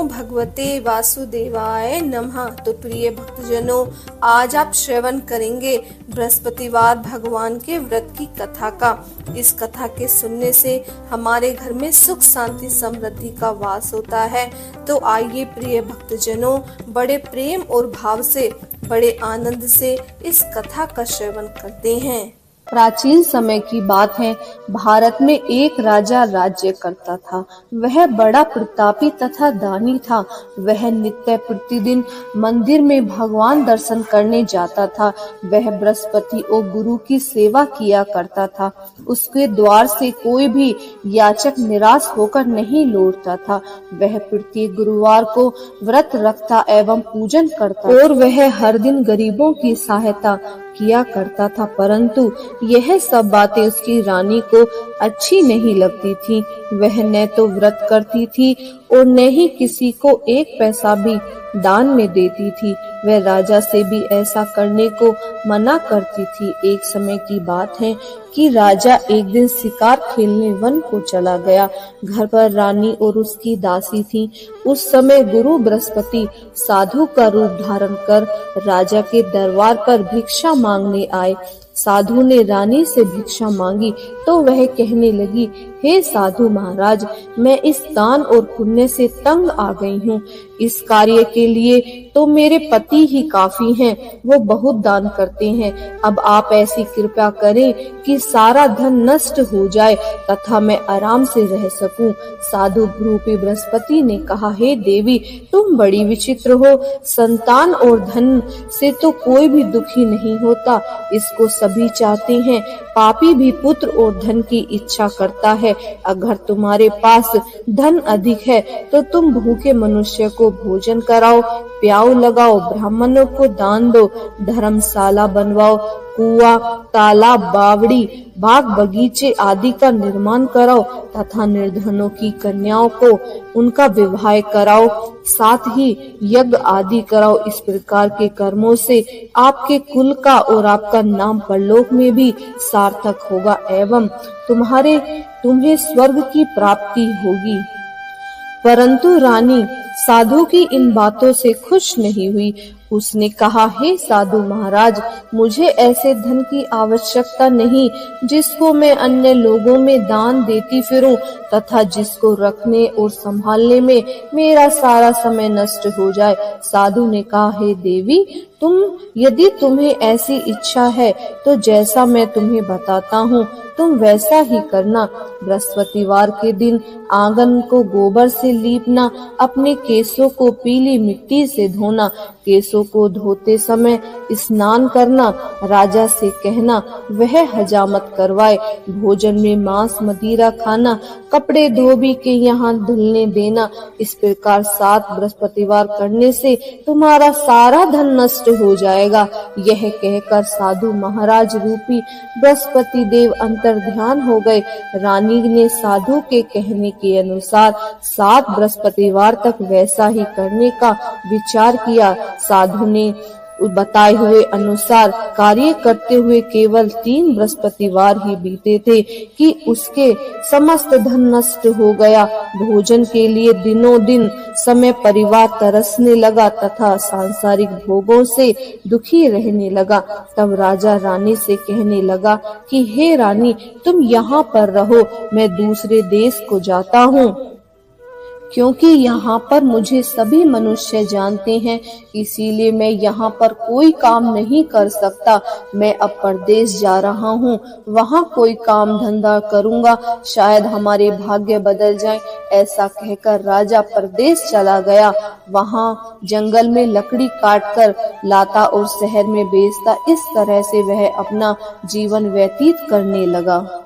भगवते वासुदेवाय नमः। तो प्रिय भक्तजनों, आज आप श्रवण करेंगे बृहस्पतिवार भगवान के व्रत की कथा का। इस कथा के सुनने से हमारे घर में सुख शांति समृद्धि का वास होता है। तो आइए प्रिय भक्तजनों, बड़े प्रेम और भाव से, बड़े आनंद से इस कथा का श्रवण करते हैं। प्राचीन समय की बात है। भारत में एक राजा राज्य करता था। वह बड़ा प्रतापी तथा दानी था। वह नित्य प्रतिदिन मंदिर में भगवान दर्शन करने जाता था। वह बृहस्पति और गुरु की सेवा किया करता था। उसके द्वार से कोई भी याचक निराश होकर नहीं लौटता था। वह प्रत्येक गुरुवार को व्रत रखता एवं पूजन करता और वह हर दिन गरीबों की सहायता किया करता था। परंतु यह सब बातें उसकी रानी को अच्छी नहीं लगती थी। वह न तो व्रत करती थी और न ही किसी को एक पैसा भी दान में देती थी। वह राजा से भी ऐसा करने को मना करती थी। एक समय की बात है कि राजा एक दिन शिकार खेलने वन को चला गया। घर पर रानी और उसकी दासी थी। उस समय गुरु बृहस्पति साधु का रूप धारण कर राजा के दरबार पर भिक्षा मांगने आए। साधु ने रानी से भिक्षा मांगी तो वह कहने लगी, हे साधु महाराज, मैं इस दान और पुण्य से तंग आ गई हूँ। इस कार्य के लिए तो मेरे पति ही काफी हैं, वो बहुत दान करते हैं। अब आप ऐसी कृपा करें कि सारा धन नष्ट हो जाए तथा मैं आराम से रह सकूं। साधु रूपी बृहस्पति ने कहा, हे देवी, तुम बड़ी विचित्र हो। संतान और धन से तो कोई भी दुखी नहीं होता, इसको सभी चाहते हैं। पापी भी पुत्र और धन की इच्छा करता है। अगर तुम्हारे पास धन अधिक है तो तुम भूखे मनुष्य को भोजन कराओ, प्याऊ लगाओ, ब्राह्मणों को दान दो, धर्मशाला बनवाओ, कुआं, तालाब, बावड़ी, बाग बगीचे आदि का निर्माण कराओ तथा निर्धनों की कन्याओं को उनका विवाह कराओ, साथ ही यज्ञ आदि कराओ। इस प्रकार के कर्मों से आपके कुल का और आपका नाम परलोक में भी सार्थक होगा एवं तुम्हें स्वर्ग की प्राप्ति होगी। परंतु रानी साधु की इन बातों से खुश नहीं हुई। उसने कहा, हे साधु महाराज, मुझे ऐसे धन की आवश्यकता नहीं जिसको मैं अन्य लोगों में दान देती फिरूं तथा जिसको रखने और संभालने में मेरा सारा समय नष्ट हो जाए। साधु ने कहा, हे देवी, यदि तुम्हें ऐसी इच्छा है तो जैसा मैं तुम्हें बताता हूँ तुम वैसा ही करना। बृहस्पतिवार के दिन आंगन को गोबर से लीपना, अपने केसों को पीली मिट्टी से धोना, केसों को धोते समय स्नान करना, राजा से कहना वह हजामत करवाए, भोजन में मांस मदिरा खाना, कपड़े धोबी के यहाँ धुलने देना। इस प्रकार 7 बृहस्पतिवार करने से तुम्हारा सारा धन नष्ट हो जाएगा। यह कहकर साधु महाराज रूपी बृहस्पति देव अंतर्ध्यान हो गए। रानी ने साधु के कहने के अनुसार 7 बृहस्पतिवार तक वैसा ही करने का विचार किया। साधु ने बताए हुए अनुसार कार्य करते हुए केवल 3 बृहस्पतिवार ही बीते थे कि उसके समस्त धन नष्ट हो गया। भोजन के लिए दिनों दिन समय परिवार तरसने लगा तथा सांसारिक भोगों से दुखी रहने लगा। तब राजा रानी से कहने लगा कि हे रानी, तुम यहाँ पर रहो, मैं दूसरे देश को जाता हूँ, क्योंकि यहाँ पर मुझे सभी मनुष्य जानते हैं, इसीलिए मैं यहाँ पर कोई काम नहीं कर सकता। मैं अब परदेश जा रहा हूँ, वहाँ कोई काम धंधा करूँगा, शायद हमारे भाग्य बदल जाए। ऐसा कहकर राजा परदेश चला गया। वहाँ जंगल में लकड़ी काटकर लाता और शहर में बेचता। इस तरह से वह अपना जीवन व्यतीत करने लगा।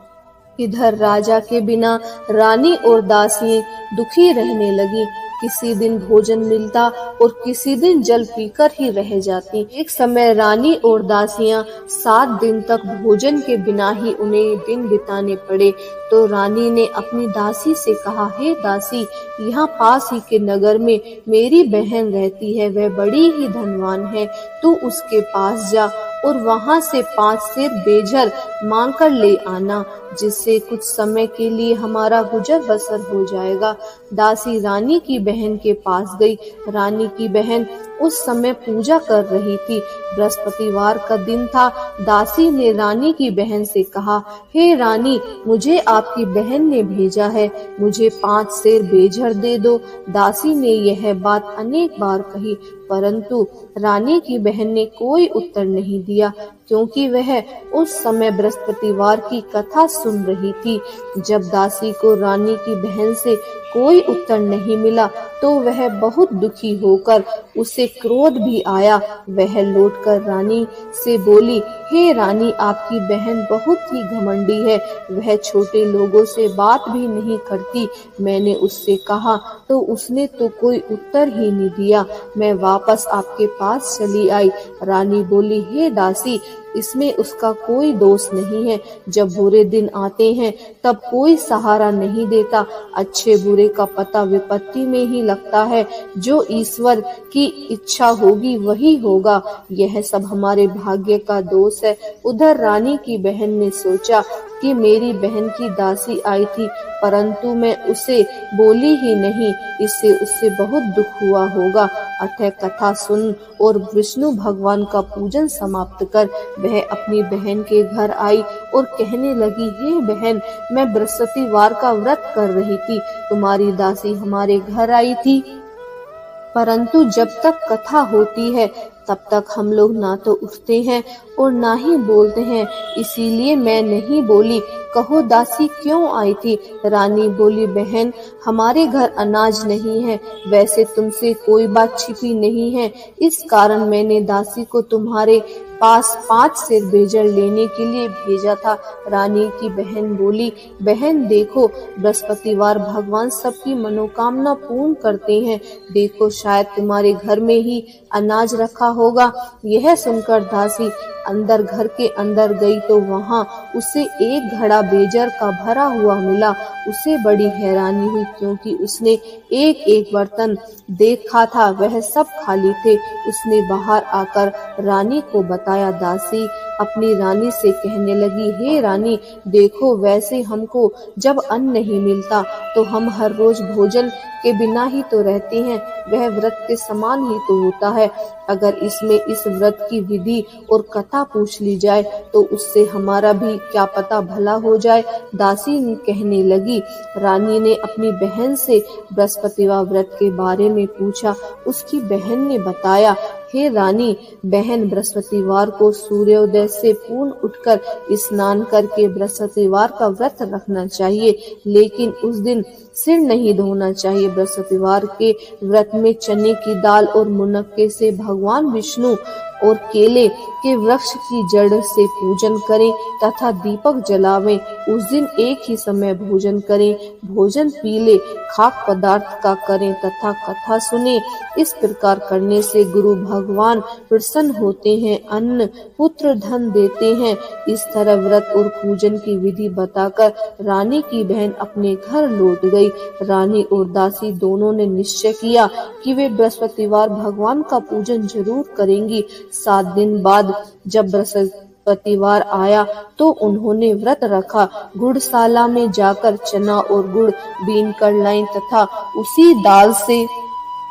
इधर राजा के बिना रानी और दासियां दुखी रहने लगी। किसी दिन भोजन मिलता और किसी दिन जल पीकर ही रह जाती। एक समय रानी और दासियां 7 दिन तक भोजन के बिना ही उन्हें दिन बिताने पड़े। तो रानी ने अपनी दासी से कहा, हे दासी, यहाँ पास ही के नगर में मेरी बहन रहती है, वह बड़ी ही धनवान है, तू उसके पास जा और वहां से 5 सेर बेझर मांग कर ले आना, जिससे कुछ समय के लिए हमारा गुजर बसर हो जाएगा। दासी रानी की बहन के पास गई। रानी की बहन उस समय पूजा कर रही थी। बृहस्पतिवार का दिन था। दासी ने रानी की बहन से कहा, हे रानी, मुझे आपकी बहन ने भेजा है, मुझे 5 सेर बेझर दे दो। दासी ने यह बात अनेक बार कही, परंतु रानी की बहन ने कोई उत्तर नहीं दिया, क्योंकि वह उस समय बृहस्पतिवार की कथा सुन रही थी। जब दासी को रानी की बहन से कोई उत्तर नहीं मिला तो वह बहुत दुखी होकर, उसे क्रोध भी आया। वह लौटकर रानी से बोली, हे रानी, आपकी बहन बहुत ही घमंडी है, वह छोटे लोगों से बात भी नहीं करती। मैंने उससे कहा तो उसने तो कोई उत्तर ही नहीं दिया। मैं वापस आपके पास चली आई। रानी बोली, हे दासी, इसमें उसका कोई दोष नहीं है। जब बुरे दिन आते हैं तब कोई सहारा नहीं देता। अच्छे बुरे का पता विपत्ति में ही लगता है। जो ईश्वर की इच्छा होगी वही होगा। यह सब हमारे भाग्य का दोष है। उधर रानी की बहन ने सोचा कि मेरी बहन की दासी आई थी, परंतु मैं उसे बोली ही नहीं, इससे उससे बहुत दुख हुआ होगा। अतः कथा सुन और विष्णु भगवान का पूजन समाप्त कर वह अपनी बहन के घर आई और कहने लगी, हे बहन, मैं बृहस्पतिवार का व्रत कर रही थी, तुम्हारी दासी हमारे घर आई थी, परंतु जब तक कथा होती है तब तक हम लोग ना तो उठते हैं और ना ही बोलते हैं, इसीलिए मैं नहीं बोली। कहो दासी क्यों आई थी? रानी बोली, बहन, हमारे घर अनाज नहीं है, वैसे तुमसे कोई बात छिपी नहीं है, इस कारण मैंने दासी को तुम्हारे पास 5 सेर बेजर लेने के लिए भेजा था। रानी की बहन बोली, बहन देखो, बृहस्पतिवार भगवान सबकी मनोकामना पूर्ण करते हैं, देखो शायद तुम्हारे घर में ही अनाज रखा होगा। यह सुनकर दासी अंदर घर के अंदर गई तो वहां उसे एक घड़ा बेजर का भरा हुआ मिला। उसे बड़ी हैरानी हुई, क्योंकि उसने एक एक बर्तन देखा था, वह सब खाली थे। उसने बाहर आकर रानी को बताया। दासी अपनी रानी से कहने लगी, हे रानी, देखो, वैसे हमको जब अन्न नहीं मिलता तो हम हर रोज भोजन के बिना ही तो रहते हैं, वह व्रत के समान ही तो होता है। अगर इसमें इस व्रत की विधि और कथा पूछ ली जाए तो उससे हमारा भी क्या पता भला हो जाए। दासी कहने लगी। रानी ने अपनी बहन से बृहस्पतिवार व्रत के बारे में पूछा। उसकी बहन ने बताया, हे रानी, बहन, बृहस्पतिवार को सूर्योदय से पूर्ण उठकर स्नान करके बृहस्पतिवार का व्रत रखना चाहिए, लेकिन उस दिन सिर नहीं धोना चाहिए। बृहस्पतिवार के व्रत में चने की दाल और मुनक्के से भगवान विष्णु और केले के वृक्ष की जड़ से पूजन करें तथा दीपक जलावें। उस दिन एक ही समय भोजन करें। भोजन पीले खाक पदार्थ का करें तथा कथा सुने। इस प्रकार करने से गुरु भगवान प्रसन्न होते हैं, अन्न पुत्र धन देते हैं। इस तरह व्रत और पूजन की विधि बताकर रानी की बहन अपने घर लौट गई। रानी और दासी दोनों ने निश्चय किया कि वे बृहस्पतिवार भगवान का पूजन जरूर करेंगी। 7 दिन बाद जब बृहस्पतिवार आया तो उन्होंने व्रत रखा। गुड़शाला में जाकर चना और गुड़ बीन कर लाईं तथा उसी दाल से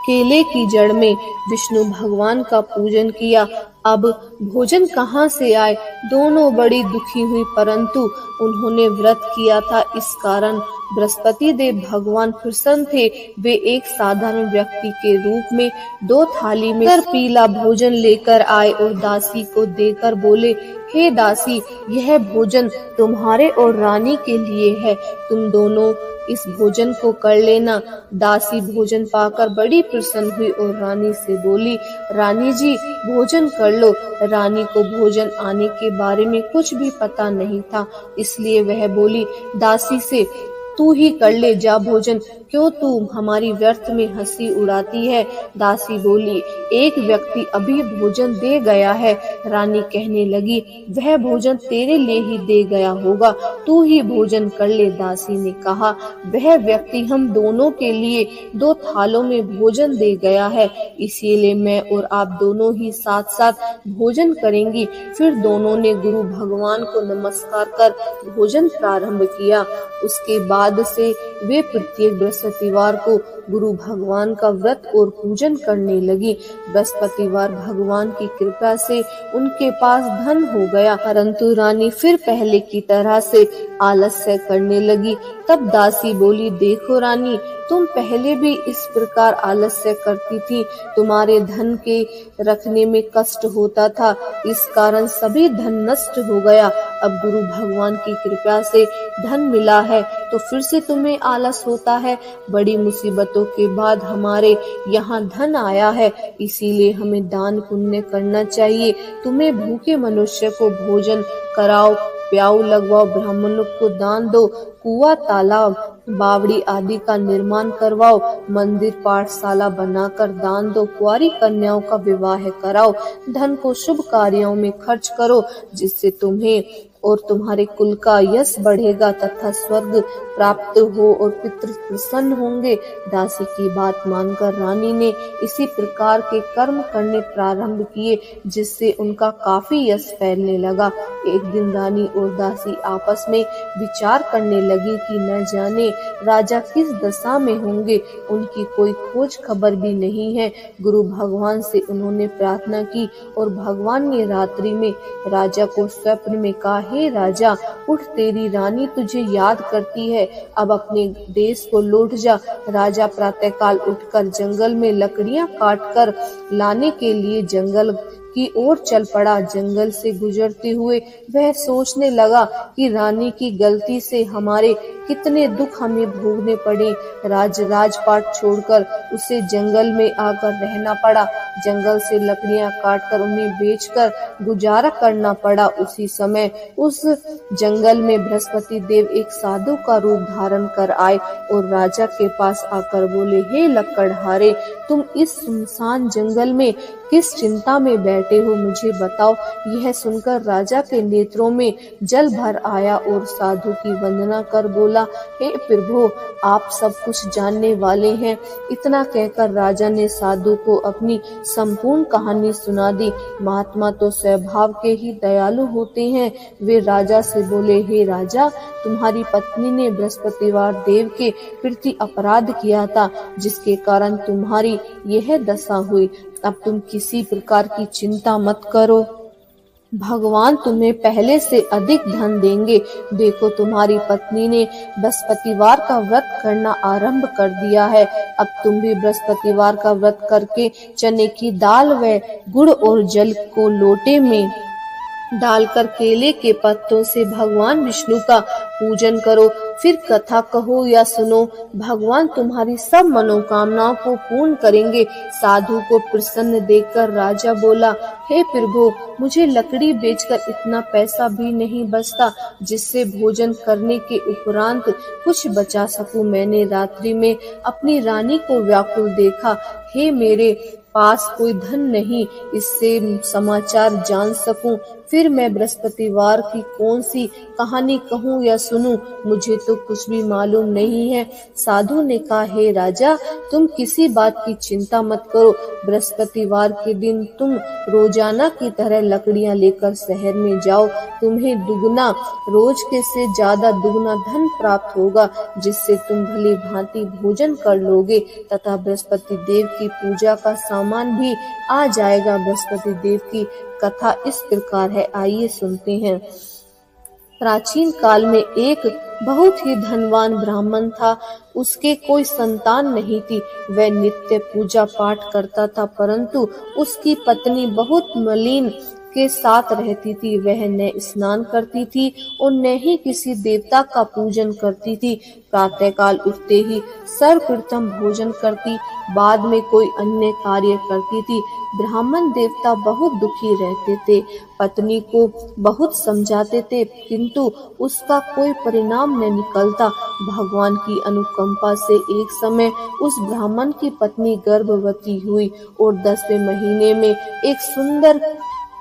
केले की जड़ में विष्णु भगवान का पूजन किया। अब भोजन कहाँ से आए? दोनों बड़ी दुखी हुई, परंतु उन्होंने व्रत किया था, इस कारण बृहस्पति देव भगवान प्रसन्न थे। वे एक साधारण व्यक्ति के रूप में 2 थाली में पीला भोजन लेकर आए और दासी को देकर बोले, हे दासी, यह भोजन तुम्हारे और रानी के लिए है, तुम दोनों इस भोजन को कर लेना। दासी भोजन पाकर बड़ी प्रसन्न हुई और रानी से बोली, रानी जी, भोजन कर लो। रानी को भोजन आने के बारे में कुछ भी पता नहीं था, इसलिए वह बोली दासी से, तू ही कर ले जा भोजन, क्यों तू हमारी व्यर्थ में हंसी उड़ाती है। दासी बोली, एक व्यक्ति अभी भोजन दे गया है। रानी कहने लगी, वह भोजन तेरे लिए ही दे गया होगा, तू ही भोजन कर ले। दासी ने कहा, वह व्यक्ति हम दोनों के लिए 2 थालों में भोजन दे गया है, इसीलिए मैं और आप दोनों ही साथ साथ भोजन करेंगी। फिर दोनों ने गुरु भगवान को नमस्कार कर भोजन प्रारंभ किया। उसके बाद से वे प्रत्येक बृहस्पतिवार को गुरु भगवान का व्रत और पूजन करने लगी। बृहस्पतिवार भगवान की कृपा से उनके पास धन हो गया, परंतु रानी फिर पहले की तरह से आलस्य करने लगी। तब दासी बोली, देखो रानी, तुम पहले भी इस प्रकार आलस्य करती थी, तुम्हारे धन के रखने में कष्ट होता था, इस कारण सभी धन नष्ट हो गया। अब गुरु भगवान की कृपा से धन मिला है तो फिर से तुम्हें आलस होता है। बड़ी मुसीबतों के बाद हमारे यहाँ धन आया है, इसीलिए हमें दान पुण्य करना चाहिए। तुम्हें भूखे मनुष्य को भोजन कराओ, प्याऊ लगवाओ, ब्राह्मणों को दान दो, कुआं तालाब बावड़ी आदि का निर्माण करवाओ, मंदिर पाठशाला बनाकर दान दो, कुंवारी कन्याओं का विवाह कराओ, धन को शुभ कार्यों में खर्च करो, जिससे तुम्हें और तुम्हारे कुल का यश बढ़ेगा तथा स्वर्ग प्राप्त हो और पितृ प्रसन्न होंगे। दासी की बात मानकर रानी ने इसी प्रकार के कर्म करने प्रारंभ किए, जिससे उनका काफी यश फैलने लगा। एक दिन रानी और दासी आपस में विचार करने लगी कि न जाने राजा किस दशा में होंगे, उनकी कोई खोज खबर भी नहीं है। गुरु भगवान से उन्होंने प्रार्थना की और भगवान ने रात्रि में राजा को स्वप्न में कहा, हे राजा, उठ, तेरी रानी तुझे याद करती है, अब अपने देश को लौट जा। राजा प्रातःकाल उठकर जंगल में लकड़ियां काटकर लाने के लिए जंगल की ओर चल पड़ा। जंगल से गुजरते हुए वह सोचने लगा कि रानी की गलती से हमारे कितने दुख हमें भोगने पड़े। राजपाट छोड़कर उसे जंगल में आकर रहना पड़ा। जंगल से लकड़ियां काटकर उन्हें बेचकर गुजारा करना पड़ा। उसी समय उस जंगल में बृहस्पति देव एक साधु का रूप धारण कर आए और राजा के पास आकर बोले, हे लकड़हारे, तुम इस सुनसान जंगल में किस चिंता में बैठे हो, मुझे बताओ। यह सुनकर राजा के नेत्रों में जल भर आया और साधु की वंदना कर बोला, हे प्रभु, आप सब कुछ जानने वाले हैं। इतना कहकर राजा ने साधु को अपनी संपूर्ण कहानी सुना दी। महात्मा तो स्वभाव के ही दयालु होते हैं। वे राजा से बोले, हे राजा, तुम्हारी पत्नी ने बृहस्पतिवार देव के प्रति अपराध किया था, जिसके कारण तुम्हारी यह दशा हुई। अब तुम किसी प्रकार की चिंता मत करो, भगवान तुम्हें पहले से अधिक धन देंगे। देखो, तुम्हारी पत्नी ने बृहस्पतिवार का व्रत करना आरंभ कर दिया है। अब तुम भी बृहस्पतिवार का व्रत करके चने की दाल व गुड़ और जल को लोटे में डालकर केले के पत्तों से भगवान विष्णु का पूजन करो। फिर कथा कहो या सुनो, भगवान तुम्हारी सब मनोकामनाओं को पूर्ण करेंगे। साधु को प्रसन्न देखकर राजा बोला, हे प्रभु, मुझे लकड़ी बेचकर इतना पैसा भी नहीं बचता जिससे भोजन करने के उपरांत कुछ बचा सकूं। मैंने रात्रि में अपनी रानी को व्याकुल देखा। हे, मेरे पास कोई धन नहीं, इससे समाचार जान सकूं। फिर मैं बृहस्पतिवार की कौन सी कहानी कहूँ या सुनूं, मुझे तो कुछ भी मालूम नहीं है। साधु ने कहा, हे राजा, तुम किसी बात की चिंता मत करो। बृहस्पतिवार के दिन तुम रोजाना की तरह लकड़ियां लेकर शहर में जाओ। तुम्हें दुगना, रोज के से ज्यादा दुगना धन प्राप्त होगा, जिससे तुम भली भांति भोजन कर लोगे तथा बृहस्पति देव की पूजा का सामान भी आ जाएगा। बृहस्पति देव की कथा इस प्रकार है, आइए सुनते हैं। प्राचीन काल में एक बहुत ही धनवान ब्राह्मण था। उसके कोई संतान नहीं थी। वह नित्य पूजा पाठ करता था, परंतु उसकी पत्नी बहुत मलिन के साथ रहती थी। वह न स्नान करती थी और न ही किसी देवता का पूजन करती थी। प्रातःकाल उठते ही सर्वप्रथम भोजन करती, बाद में कोई अन्य कार्य करती थी। ब्राह्मण देवता बहुत दुखी रहते थे। पत्नी को बहुत समझाते थे, किंतु उसका कोई परिणाम न निकलता। भगवान की अनुकंपा से एक समय उस ब्राह्मण की पत्नी गर्भवती हुई और 10वें महीने में एक सुंदर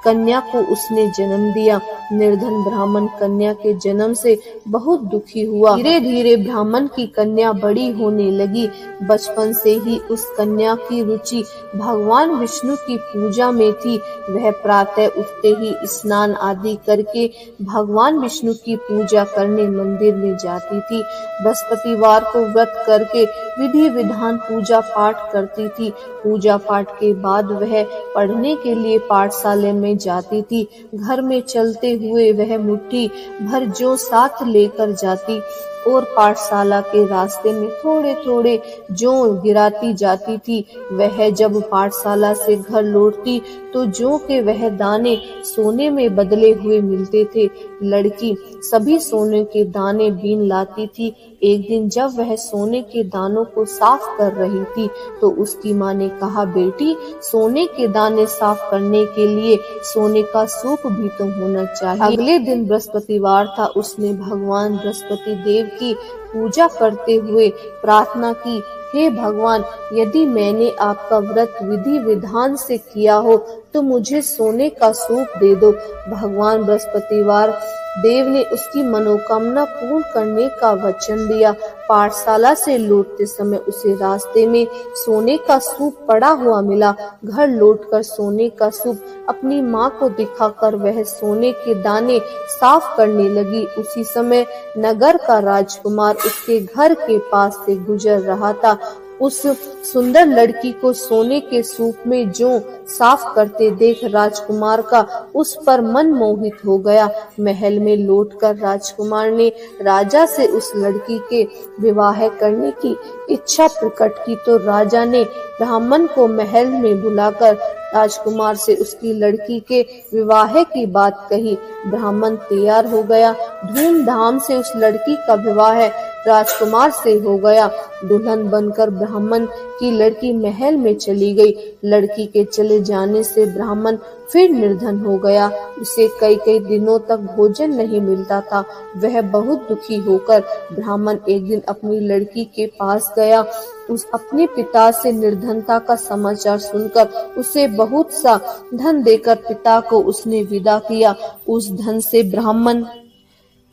कन्या को उसने जन्म दिया। निर्धन ब्राह्मण कन्या के जन्म से बहुत दुखी हुआ। धीरे धीरे ब्राह्मण की कन्या बड़ी होने लगी। बचपन से ही उस कन्या की रुचि भगवान विष्णु की पूजा में थी। वह प्रातः उठते ही स्नान आदि करके भगवान विष्णु की पूजा करने मंदिर में जाती थी। बृहस्पतिवार को व्रत करके विधि विधान पूजा पाठ करती थी। पूजा पाठ के बाद वह पढ़ने के लिए पाठशाला में जाती थी। घर में चलते हुए वह मुट्ठी भर जौ साथ लेकर जाती और पाठशाला के रास्ते में थोड़े थोड़े जौ गिराती जाती थी। वह जब पाठशाला से घर लौटती तो जौ के वह दाने सोने में बदले हुए मिलते थे। लड़की सभी सोने के दाने बीन लाती थी। एक दिन जब वह सोने के दानों को साफ कर रही थी तो उसकी माँ ने कहा, बेटी, सोने के दाने साफ करने के लिए सोने का सूप भी तो होना चाहिए। अगले दिन बृहस्पतिवार था। उसने भगवान बृहस्पति देव की पूजा करते हुए प्रार्थना की, हे भगवान, यदि मैंने आपका व्रत विधि विधान से किया हो तो मुझे सोने का सूप दे दो। भगवान बृहस्पतिवार देव ने उसकी मनोकामना पूर्ण करने का वचन दिया। पाठशाला से लौटते समय उसे रास्ते में सोने का सूप पड़ा हुआ मिला। घर लौटकर सोने का सूप अपनी माँ को दिखाकर वह सोने के दाने साफ करने लगी। उसी समय नगर का राजकुमार उसके घर के पास से गुजर रहा था। उस सुंदर लड़की को सोने के सूप में जौ साफ करते देख राजकुमार का उस पर मन मोहित हो गया। महल में लौटकर राजकुमार ने राजा से उस लड़की के विवाह करने की इच्छा प्रकट की तो राजा ने ब्राह्मण को महल में बुलाकर राजकुमार से उसकी लड़की के विवाह की बात कही। ब्राह्मण तैयार हो गया। धूमधाम से उस लड़की का विवाह राजकुमार से हो गया। दुल्हन बनकर ब्राह्मण की लड़की महल में चली गई। लड़की के चले जाने से ब्राह्मण फिर निर्धन हो गया। उसे कई कई दिनों तक भोजन नहीं मिलता था। वह बहुत दुखी होकर ब्राह्मण एक दिन अपनी लड़की के पास गया। उस अपने पिता से निर्धनता का समाचार सुनकर उसे बहुत सा धन देकर पिता को उसने विदा किया। उस धन से ब्राह्मण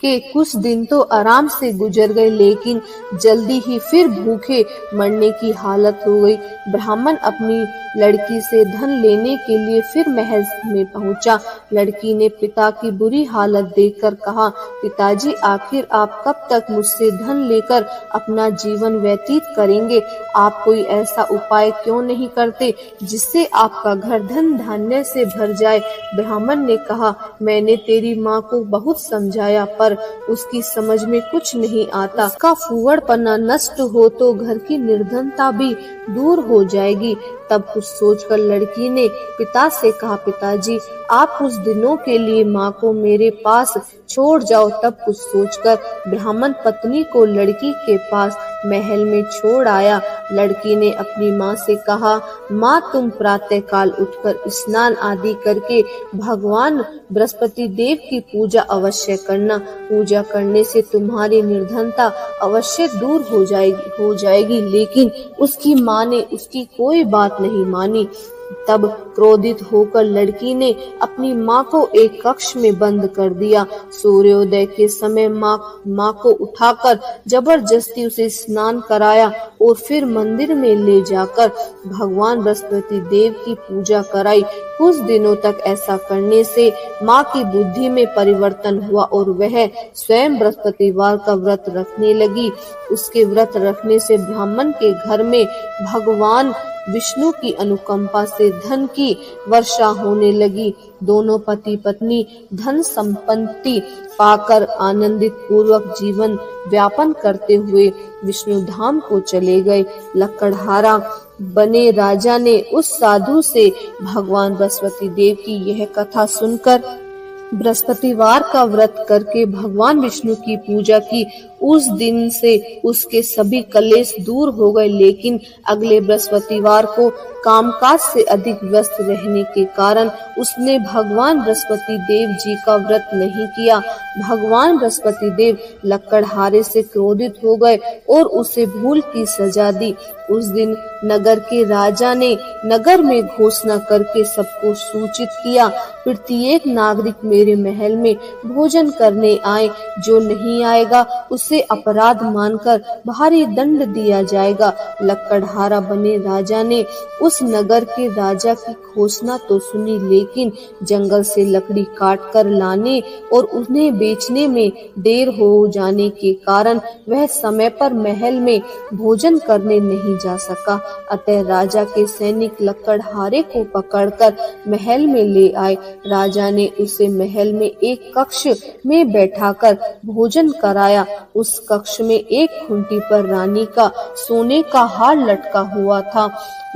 के कुछ दिन तो आराम से गुजर गए, लेकिन जल्दी ही फिर भूखे मरने की हालत हो गई। ब्राह्मण अपनी लड़की से धन लेने के लिए फिर महल में पहुंचा। लड़की ने पिता की बुरी हालत देखकर कहा, पिताजी, आखिर आप कब तक मुझसे धन लेकर अपना जीवन व्यतीत करेंगे? आप कोई ऐसा उपाय क्यों नहीं करते जिससे आपका घर धन धान्य से भर जाए? ब्राह्मण ने कहा, मैंने तेरी माँ को बहुत समझाया पर उसकी समझ में कुछ नहीं आता। उसका फूहड़पना नष्ट हो तो घर की निर्धनता भी दूर हो जाएगी। तब कुछ सोचकर लड़की ने पिता से कहा, पिताजी, आप कुछ दिनों के लिए माँ को मेरे पास छोड़ जाओ। तब कुछ सोचकर ब्राह्मण पत्नी को लड़की के पास महल में छोड़ आया। लड़की ने अपनी माँ से कहा, माँ, तुम प्रातः काल उठकर स्नान आदि करके भगवान बृहस्पति देव की पूजा अवश्य करना। पूजा करने से तुम्हारी निर्धनता अवश्य दूर हो जाएगी। लेकिन उसकी माँ ने उसकी कोई बात नहीं मानी। तब क्रोधित होकर लड़की ने अपनी माँ को एक कक्ष में बंद कर दिया। सूर्योदय के समय माँ को उठाकर जबरदस्ती उसे स्नान कराया और फिर मंदिर में ले जाकर भगवान बृहस्पति देव की पूजा कराई। कुछ दिनों तक ऐसा करने से माँ की बुद्धि में परिवर्तन हुआ और वह स्वयं बृहस्पतिवार का व्रत रखने लगी। उसके व्रत रखने से ब्राह्मण के घर में भगवान विष्णु की अनुकंपा से धन की वर्षा होने लगी। दोनों पति पत्नी धन संपत्ति पाकर आनंदित पूर्वक जीवन व्यापन करते हुए विष्णु धाम को चले गए। लकड़हारा बने राजा ने उस साधु से भगवान बृहस्पति देव की यह कथा सुनकर बृहस्पतिवार का व्रत करके भगवान विष्णु की पूजा की। उस दिन से उसके सभी कलेश दूर हो गए, लेकिन अगले बृहस्पतिवार को कामकाज से अधिक व्यस्त रहने के कारण उसने भगवान बृहस्पति देव जी का व्रत नहीं किया। भगवान बृहस्पति देव लकड़हारे से क्रोधित हो गए और उसे भूल की सजा दी। उस दिन नगर के राजा ने नगर में घोषणा करके सबको सूचित किया, प्रत्येक नागरिक मेरे महल में भोजन करने आए, जो नहीं आएगा उसे अपराध मानकर भारी दंड दिया जाएगा। लकड़हारा बने राजा ने उस नगर के राजा की घोषणा तो सुनी, लेकिन जंगल से लकड़ी काट कर लाने और उन्हें बेचने में देर हो जाने के कारण वह समय पर महल में भोजन करने नहीं जा सका। अतः राजा के सैनिक लकड़हारे को पकड़कर महल में ले आए। राजा ने उसे महल में एक कक्ष में बैठाकर भोजन कराया। उस कक्ष में एक खूंटी पर रानी का सोने का हार लटका हुआ था।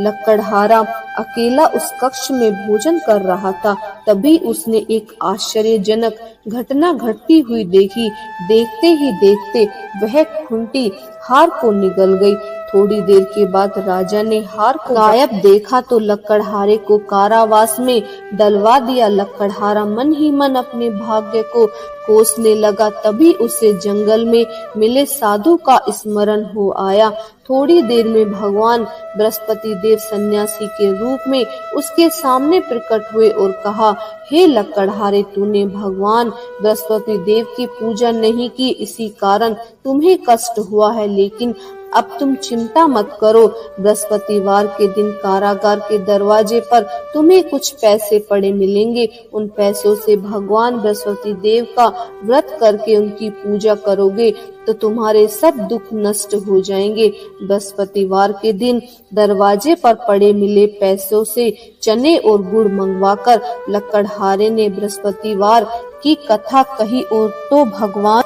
लकड़हारा अकेला उस कक्ष में भोजन कर रहा था। तभी उसने एक आश्चर्यजनक घटना घटती हुई देखी। देखते ही देखते वह खूंटी हार को निगल गई। थोड़ी देर के बाद राजा ने हार को गायब देखा तो लकड़हारे को कारावास में डलवा दिया। लकड़हारा मन ही मन अपने भाग्य को कोसने लगा। तभी उसे जंगल में मिले साधु का स्मरण हो आया। थोड़ी देर में भगवान बृहस्पति देव सन्यासी के रूप में उसके सामने प्रकट हुए और कहा, हे लकड़हारे, तूने भगवान बृहस्पति देव की पूजा नहीं की, इसी कारण तुम्हें कष्ट हुआ है। लेकिन अब तुम चिंता मत करो, बृहस्पतिवार के दिन कारागार के दरवाजे पर तुम्हें कुछ पैसे पड़े मिलेंगे। उन पैसों से भगवान बृहस्पति देव का व्रत करके उनकी पूजा करोगे तो तुम्हारे सब दुख नष्ट हो जाएंगे। बृहस्पतिवार के दिन दरवाजे पर पड़े मिले पैसों से चने और गुड़ मंगवाकर लकड़हारे ने बृहस्पतिवार की कथा कही और तो भगवान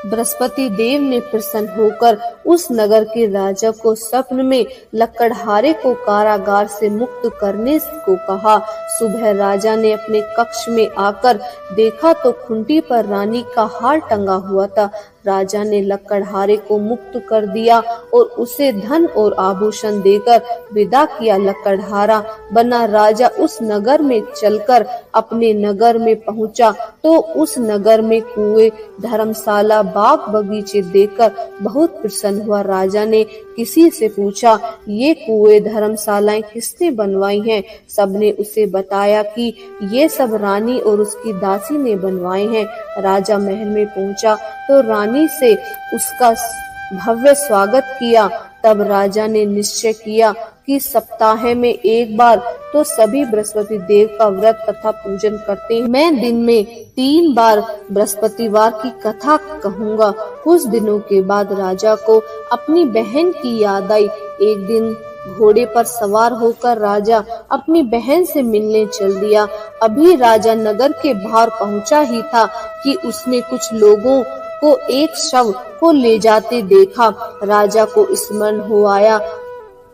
बृहस्पति देव ने प्रसन्न होकर उस नगर के राजा को स्वप्न में लकड़हारे को कारागार से मुक्त करने को कहा। सुबह राजा ने अपने कक्ष में आकर देखा तो खूंटी पर रानी का हार टंगा हुआ था। राजा ने लकड़हारे को मुक्त कर दिया और उसे धन और आभूषण देकर विदा किया। लकड़हारा बना राजा उस नगर में चलकर अपने नगर में पहुंचा तो उस नगर में कुएं, धर्मशाला, बाग बगीचे देखकर बहुत प्रसन्न हुआ। राजा ने किसी से पूछा, ये कुएं, धर्मशालाएं किसने बनवाई हैं? सबने उसे बताया कि ये सब रानी और उसकी दासी ने बनवाए हैं। राजा महल में पहुंचा तो रानी से उसका भव्य स्वागत किया। तब राजा ने निश्चय किया कि सप्ताह में एक बार तो सभी बृहस्पति देव का व्रत तथा पूजन करते हैं। मैं दिन में 3 बार बृहस्पतिवार की कथा कहूँगा। कुछ दिनों के बाद राजा को अपनी बहन की याद आई। एक दिन घोड़े पर सवार होकर राजा अपनी बहन से मिलने चल दिया। अभी राजा नगर के बाहर पहुंचा ही था कि उसने कुछ लोगों को एक शव को ले जाते देखा। राजा को स्मरण हो आया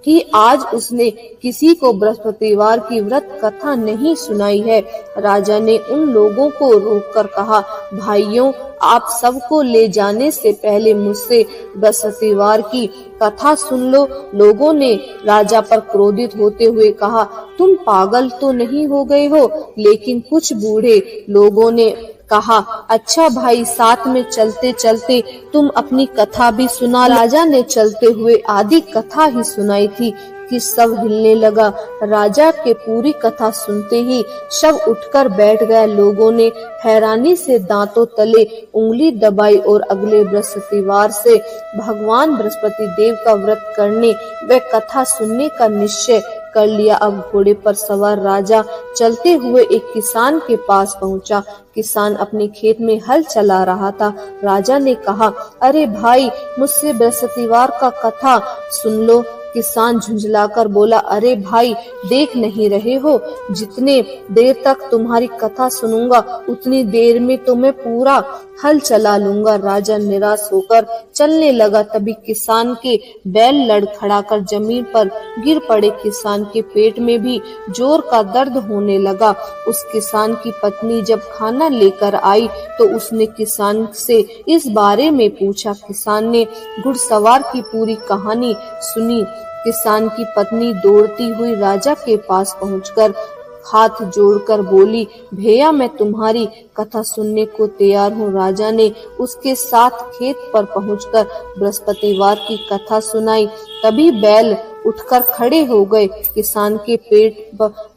कि आज उसने किसी को बृहस्पतिवार की व्रत कथा नहीं सुनाई है। राजा ने उन लोगों को रोककर कहा, भाइयों, आप सबको ले जाने से पहले मुझसे बृहस्पतिवार की कथा सुन लो। लोगों ने राजा पर क्रोधित होते हुए कहा, तुम पागल तो नहीं हो गए हो? लेकिन कुछ बूढ़े लोगों ने कहा, अच्छा भाई, साथ में चलते चलते तुम अपनी कथा भी सुना। राजा ने चलते हुए आधी कथा ही सुनाई थी कि शव हिलने लगा। राजा के पूरी कथा सुनते ही शव उठकर बैठ गया। लोगों ने हैरानी से दांतों तले उंगली दबाई और अगले बृहस्पतिवार से भगवान बृहस्पति देव का व्रत करने व कथा सुनने का निश्चय कर लिया। अब घोड़े पर सवार राजा चलते हुए एक किसान के पास पहुंचा। किसान अपने खेत में हल चला रहा था। राजा ने कहा, अरे भाई, मुझसे बृहस्पतिवार का कथा सुन लो। किसान झुंझलाकर बोला, अरे भाई, देख नहीं रहे हो, जितने देर तक तुम्हारी कथा सुनूंगा उतनी देर में तो मैं पूरा हल चला लूंगा। राजा निराश होकर चलने लगा। तभी किसान के बैल लड़खड़ाकर जमीन पर गिर पड़े। किसान के पेट में भी जोर का दर्द होने लगा। उस किसान की पत्नी जब खाना लेकर आई तो उसने किसान से इस बारे में पूछा। किसान ने घुड़सवार की पूरी कहानी सुनी। किसान की पत्नी दौड़ती हुई राजा के पास पहुंचकर हाथ जोड़कर बोली, भैया, मैं तुम्हारी कथा सुनने को तैयार हूँ। राजा ने उसके साथ खेत पर पहुंचकर बृहस्पतिवार की कथा सुनाई। तभी बैल उठकर खड़े हो गए। किसान के पेट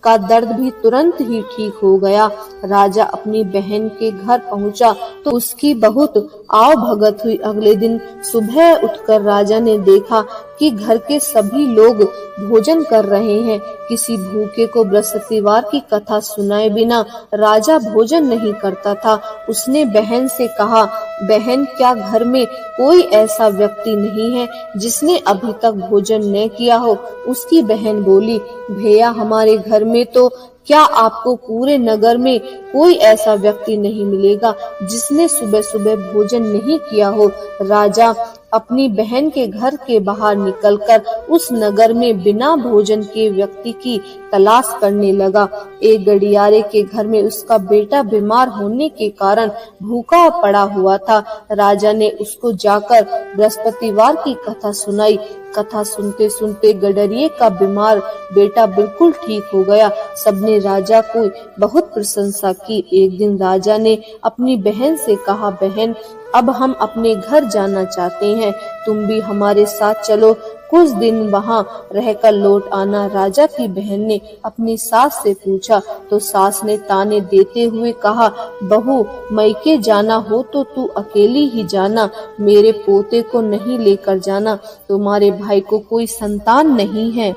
का दर्द भी तुरंत ही ठीक हो गया। राजा अपनी बहन के घर पहुंचा तो उसकी बहुत आव भगत हुई। अगले दिन सुबह उठकर राजा ने देखा कि घर के सभी लोग भोजन कर रहे हैं। किसी भूखे को बृहस्पतिवार की कथा सुनाए बिना राजा भोजन नहीं करता था। उसने बहन से कहा, बहन, क्या घर में कोई ऐसा व्यक्ति नहीं है जिसने अभी तक भोजन न किया हो? उसकी बहन बोली, भैया, हमारे घर में तो क्या आपको पूरे नगर में कोई ऐसा व्यक्ति नहीं मिलेगा जिसने सुबह सुबह भोजन नहीं किया हो। राजा अपनी बहन के घर के बाहर निकलकर उस नगर में बिना भोजन के व्यक्ति की तलाश करने लगा। एक गड़ियारे के घर में उसका बेटा बीमार होने के कारण भूखा पड़ा हुआ था। राजा ने उसको जाकर बृहस्पतिवार की कथा सुनाई। कथा सुनते सुनते गडरिये का बीमार बेटा बिल्कुल ठीक हो गया। सबने राजा को बहुत प्रशंसा की। एक दिन राजा ने अपनी बहन से कहा, बहन, अब हम अपने घर जाना चाहते हैं, तुम भी हमारे साथ चलो, कुछ दिन वहाँ रहकर लौट आना। राजा की बहन ने अपनी सास से पूछा तो सास ने ताने देते हुए कहा, बहू, मैके जाना हो तो तू अकेली ही जाना, मेरे पोते को नहीं लेकर जाना, तुम्हारे भाई को कोई संतान नहीं है,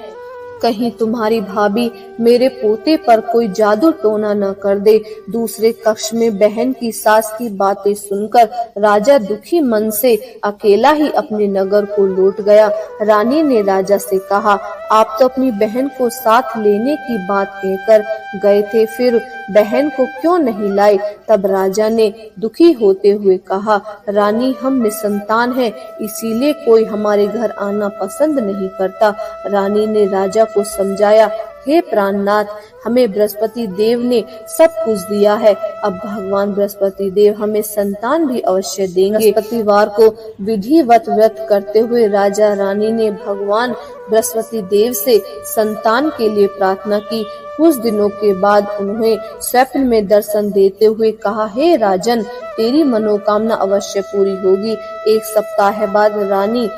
कहीं तुम्हारी भाभी मेरे पोते पर कोई जादू टोना न कर दे। दूसरे कक्ष में बहन की सास की बातें सुनकर राजा दुखी मन से अकेला ही अपने नगर को लौट गया। रानी ने राजा से कहा, आप तो अपनी बहन को साथ लेने की बात कहकर गए थे, फिर बहन को क्यों नहीं लाए? तब राजा ने दुखी होते हुए कहा, रानी, हम निसंतान हैं, इसीलिए कोई हमारे घर आना पसंद नहीं करता। रानी ने राजा को समझाया, हे प्राणनाथ, हमें बृहस्पति देव ने सब कुछ दिया है, अब भगवान बृहस्पति देव हमें संतान भी अवश्य देंगे। बृहस्पतिवार को विधिवत व्रत करते हुए राजा रानी ने भगवान बृहस्पति देव से संतान के लिए प्रार्थना की। कुछ दिनों के बाद उन्हें स्वप्न में दर्शन देते हुए कहा, हे राजन, तेरी मनोकामना अवश्य पूरी होगी। एक सप्ताह बाद रानी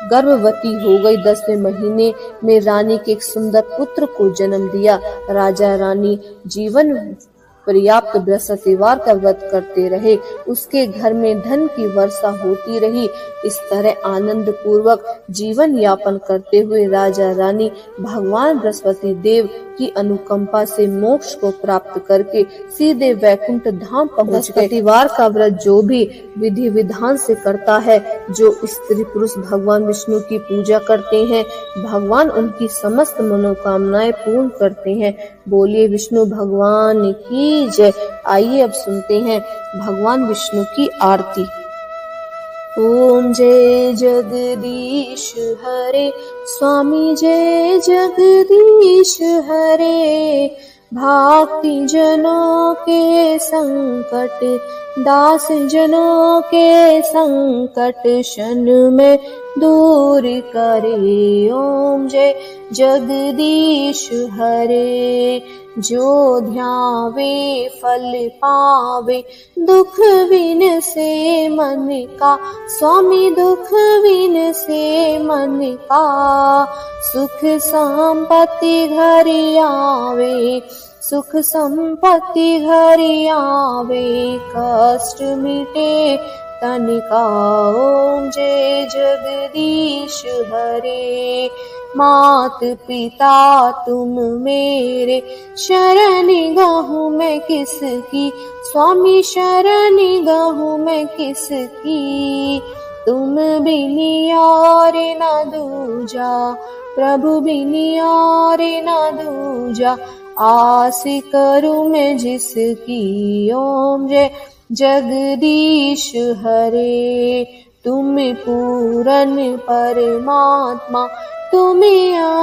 गर्भवती हो गई। 10वें महीने में रानी के एक सुंदर पुत्र को जन्म दिया। राजा रानी जीवन पर्याप्त बृहस्पतिवार का व्रत करते रहे। उसके घर में धन की वर्षा होती रही। इस तरह आनंद पूर्वक जीवन यापन करते हुए राजा रानी भगवान बृहस्पति देव की अनुकंपा से मोक्ष को प्राप्त करके सीधे वैकुंठ धाम पहुँच गए। बृहस्पतिवार का व्रत जो भी विधि विधान से करता है, जो स्त्री पुरुष भगवान विष्णु की पूजा करते हैं, भगवान उनकी समस्त मनोकामनाएं पूर्ण करते हैं। बोलिए विष्णु भगवान की जय। आइए अब सुनते हैं भगवान विष्णु की आरती। ओम जय जगदीश हरे, स्वामी जय जगदीश हरे, भक्ति जनों के संकट, दास जनों के संकट क्षण में दूर करे। ओम जय जगदीश हरे, जो ध्यावे फल पावे, दुख विन से मन का, स्वामी दुख विन से मन का, सुख संपत्ति घर आवे, सुख संपत्ति घर आवे, कष्ट मिटे तन का। ओम जय जगदीश हरे, मात पिता तुम मेरे, शरण गहूँ मैं किसकी, स्वामी शरण गहूँ मैं किसकी, तुम बिनि और न दूजा, प्रभु बिनि और न दूजा। आस करूं मैं जिसकी, ओम जय जगदीश हरे। तुम पूरन परमात्मा, तुम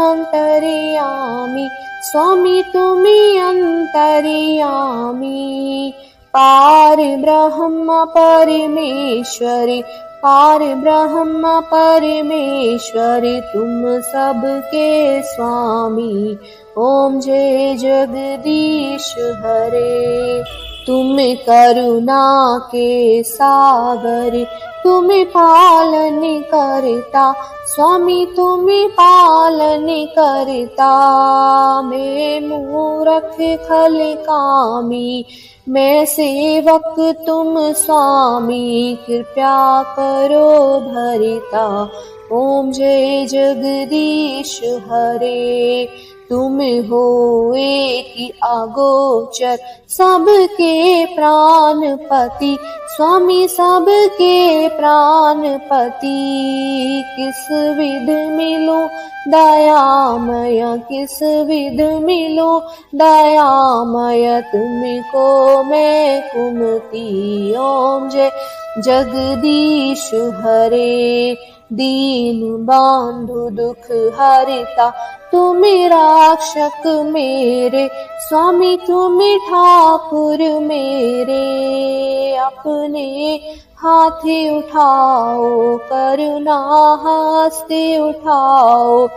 अंतर्यामी, स्वामी तुम अंतर्यामी। पार ब्रह्म परमेश्वरी, पार ब्रह्म परमेश्वरी, तुम सबके स्वामी। ओम जय जगदीश हरे। तुम करुणा के सागर, तुम पालन करता, स्वामी तुम पालन करता। मैं मूरख खल कामी, मैं सेवक तुम स्वामी, कृपया करो भरिता। ओम जय जगदीश हरे। तुम हो एक अगोचर, सबके प्राणपति, स्वामी सबके प्राणपति। किस विध मिलूं दयामय, किस विध मिलूं दयामय, तुमको मैं कुमति। ओम जय जगदीश हरे। दीन बांधु दुख हरिता, तुम रक्षक मेरे, स्वामी तुम ठाकुर मेरे। अपने हाथी उठाओ, करुणा हस्ते उठाओ,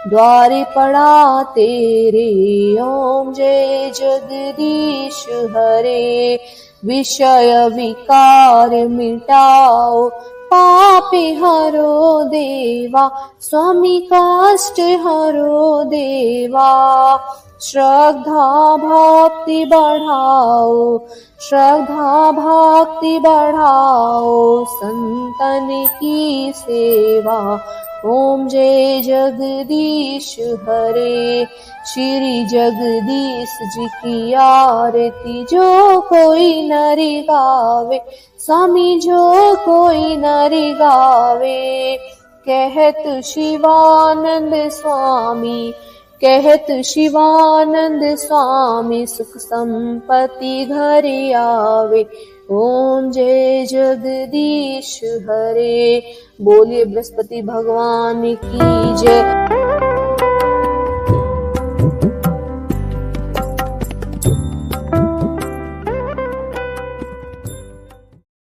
द्वार पड़ा तेरे। ओम जय जगदीश हरे। विषय विकार मिटाओ, पाप हरो देवा, स्वामी कष्ट हरो देवा। श्रद्धा भक्ति बढ़ाओ, श्रद्धा भक्ति बढ़ाओ, संतन की सेवा। ओम जय जगदीश हरे। श्री जगदीश जी की आरती जो कोई नरि गावे, स्वामी जो कोई नरि गावे। कहत शिवानंद स्वामी, कहत शिवानंद स्वामी, सुख संपत्ति घर आवे। ओम जय जगदीश हरे। बोलिए बृहस्पति भगवान की जय।